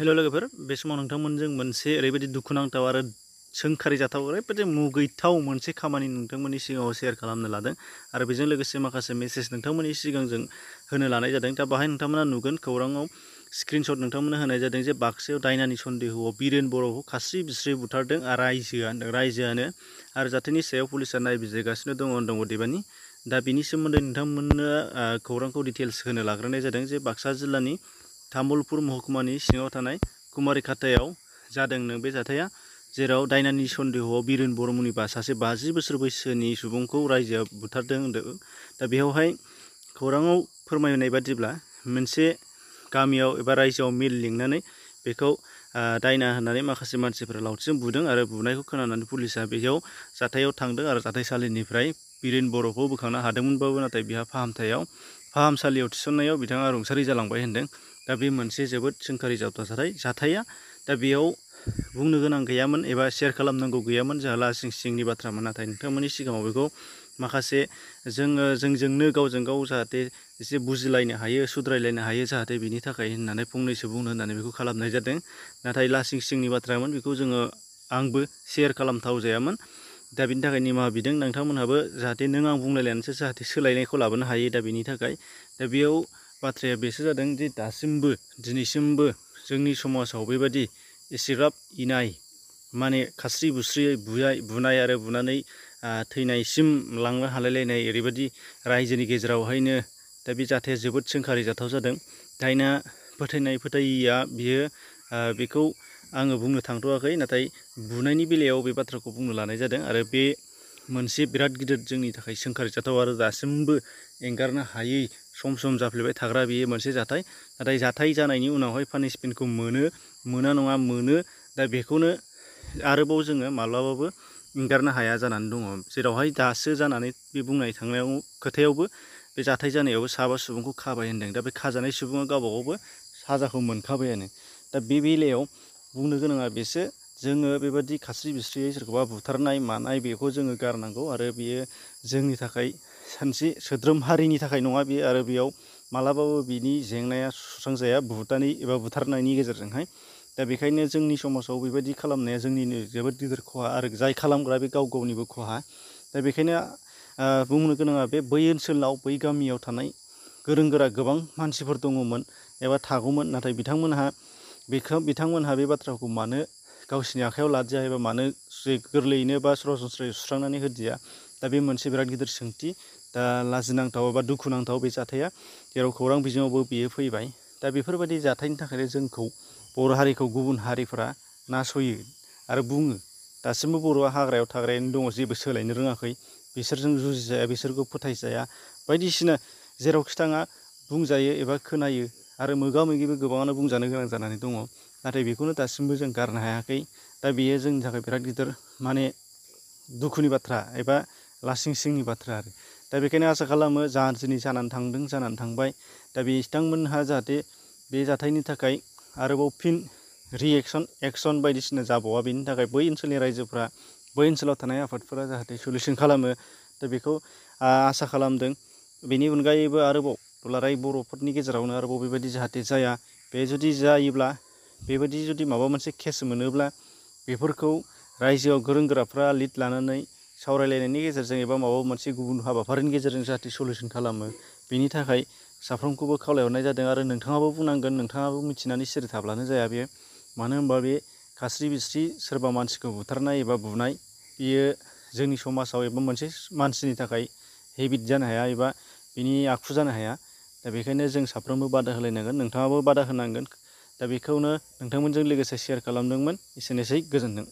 हेल' लोगोफोर, बे समाव नोंथांमोनजों मोनसे ओरैबायदि दुखुनांथाव आरो सोंखारि जाथाव ओरैबायदि मुगैथाव मोनसे खामानि नोंथांमोननि सिगाङाव शेयार खालामनो लादों आरो बेजों लोगोसे माखासे मेसेज नोंथांमोननि सिगांजों होनो लानाय जादों। दा बाहाय नोंथांमोना नुगोन खौराङाव स्क्रिनशट नोंथांमोननो होनाय जादों जे बाक्सायाव दायनानि सन्देह'आव बिरेन बर'खौ खास्रि बिस्रि बुथारदों आरो रायजोआनो आरो जाथायनि सायाव पुलिसा नायबिजिरगासिनो दङ अदेबानि। दा बिनि सोमोन्दै नोंथांमोननो खौरांखौ डिटेल्स होनो लाग्रोनाय जादों जे बाक्सा जिल्लानि तामुलपुर महकुमानि सिङाव थानाय कुमारिखातायाव जादोंनो बे जाथाया, जेराव दायनानि सन्देह'आव बिरेन बर' मुनिबा सासे 50 बोसोर बैसोनि सुबुंखौ रायजोआ बुथारदों होनदों। दा बेयावहाय खौराङाव फोरमायनाय बादिब्ला मोनसे गामियाव एबा रायजोआव मेल लिंनानै बेखौ दायना होननानै माखासे मानसिफोरा लावथिजों बुदों आरो बुनायखौ खोनानानै पुलिसा बेयाव जाथायाव थांदों आरो जाथायसालिनिफ्राय बिरेन बर'खौ बोखांनो हादोंमोनबाबो नाथाय बिहा फाहामसालियाव थिसननायाव बिथाङा रुंसारि जालांबाय होनदों। दा बे मोनसे जोबोद सोंखारि जाथाव जाथाया। दा बेयाव बुंनो गोनां गैयामोन एबा शेयार खालामनांगौ गैयामोन, जोंहा लासिं सिंनि बाथ्रामोन। नाथाय नोंथांमोननि सिगाङाव बेखौ माखासे जोंजोंनो गावजों गाव जाहाथे एसे बुजिलायनो हायो, सुद्रायलायनो हायो जाहाथे बिनि थाखाय होननानै फंनैसो बुंनो होननानै बेखौ खालामनाय जादों। नाथाय लासिं सिंनि बाथ्रामोन, बेखौ आंबो शेयार खालामथाव जायामोन। दा बिनि थाखाय निमाहा बिदों। नोंथांमोनहाबो जाहाथे नों आं बुंलायलायनानैसो जाहाथे सोलायनायखौ लाबोनो हायो। दा बिनि थाखाय दा बेयाव बाथ्राया बेसो जादों जे दिनैसिमबो जोंनि समाजाव बेबायदि एसेग्राब इनाय माने खास्रि बुस्रियै बुनाय आरो बुनानै थैनायसिम लांनो हालायलायनाय ओरैबायदि रायजोनि गेजेरावहायनो दा बे जाथाया जोबोद सोंखारि जाथाव जादों। दायना फोथायैया बियो बेखौ आङो बुंनो थांथ'वाखै, नाथाय बुनायनि बेलायाव बे बाथ्राखौ बुंनो लानाय जादों आरो बे मोनसे बिराद गिदिर जोंनि थाखाय सोंखारि जाथाव आरो दासिमबो एंगारनो हायै सम जाफ्लेबाय थाग्रा बेयो मोनसे जाथाय। नाथाय जाथाय जानायनि उनावहाय पानिशमेन्टखौ मोना नङा मोनो। दा बेखौनो आरोबाव जोङो माब्लाबाबो एंगारनो हाया जानानै दङ, जेरावहाय दासो जानानै बे बुंनाय खोथायावबो बे जाथाय जानायावबो 7 सुबुंखौ खाबाय होनदों। दा बे खाजानाय सुबुङा गावबागावबो साजाखौ मोनखाबायानो। दा बे बेलायाव बुंनो गोनाङा बेसो, जोङो बेबायदि खास्रि बिस्रियै सोरखौबा बुथारनाय मानाय बेखौ जोङो गारनांगौ आरो बेयो जोंनि थाखाय सानसे सोद्रोम हारिनि थाखाय नङा बेयो, आरो बेयाव मालाबाबो बिनि जेंनाया सुस्रांजाया बुथारनायनि गेजेरजोंहाय। दा बेखायनो जोंनि समाजाव बेबायदि खालामनाया जोंनिनो जोबोद गिदिर खहा आरो जाय खालामग्रा बे गावनिबो खहा। दा बेखायनो बुंनो गोनाङा बै ओनसोलाव बै गामियाव थानाय गोरों गोरा गोबां मानसिफोर दङमोन एबा थागौमोन, नाथाय बिथांमोनहा बे बाथ्राखौ मानो गावसिनि आखायाव लादिया एबा मानो गोरलैयैनो बा सरासनस्रायै सुस्रांनानै होदिया। दा बे मोनसे बिराद गिदिर सोंथि। दा लाजिनांथाव एबा दुखुनांथाव बे जाथाया, जेराव खौरां बिजोङावबो बियो फैबाय। दा बेफोरबायदि जाथायनि थाखायनो जोंखौ बर' हारिखौ गुबुन हारिफोरा नासयो आरो बुङो दासिमबो बर'आ हाग्रायाव थाग्रायानो दङ, जेबो सोलायनो रोङाखै, बिसोरजों जुजिजाया, बिसोरखौ फोथायजाया, बायदिसिना जेरावखि थाङा बुंजायो एबा खोनायो आरो मोगा मोगिबो गोबाङानो बुंजानो गोनां जानानै दङ। नाथाय बेखौनो दासिमबो जों गारनो हायाखै। दा बेयो जोंनि थाखाय बिराद गिदिर माने दुखुनि बाथ्रा एबा लासिं सिंनि बाथ्रा आरो। दा बेखायनो आसा खालामो दिनै जानानै थांबाय। दा बिथांमोनहा जाहाथे बे जाथायनि थाखाय आरोबाव फिन एक्सन बायदिसिना जाबावा, बेनि थाखाय बै ओनसोलनि रायजोफ्रा, बै ओनसोलाव थानाय आफादफोरा जाहाथे सलिउसन खालामो। दा बेखौ आसा खालामदों। बेनि अनगायैबो आरोबाव दुलाराय बर'फोरनि गेजेरावनो आरोबाव बेबायदि जाहाथे जाया। बे जुदि जायोब्ला, बेबायदि जुदि माबा मोनसे केस मोनोब्ला बेफोरखौ रायजोआव गोरों गोराफ्रा लिड लानानै सावरायलायनायनि गेजेरजों एबा माबा मोनसे गुबुन हाबाफारिनि गेजेरजों जाहाथे सलिउसन खालामो, बेनि थाखाय साफ्रोमखौबो खावलायहरनाय जादों। आरो नोंथाङाबो बुंनांगोन, नोंथाङाबो मिथिनानै सिरि थाब्लानो जाया बेयो। मानो होनबा बे खास्रि बिस्रि सोरबा मानसिखौ बुथारनाय एबा बुनाय, बियो जोंनि समाजाव एबा मोनसे मानसिनि थाखाय हेबिट जानो हाया एबा बिनि आखु जानो हाया। दा बेखायनो जों साफ्रोमबो बादा होलायनांगोन, नोंथाङाबो बादा होनांगोन। दा बेखौनो नोंथांमोनजों लोगोसे शेयार खालामदोंमोन। एसेनोसै, गोजोन्थों।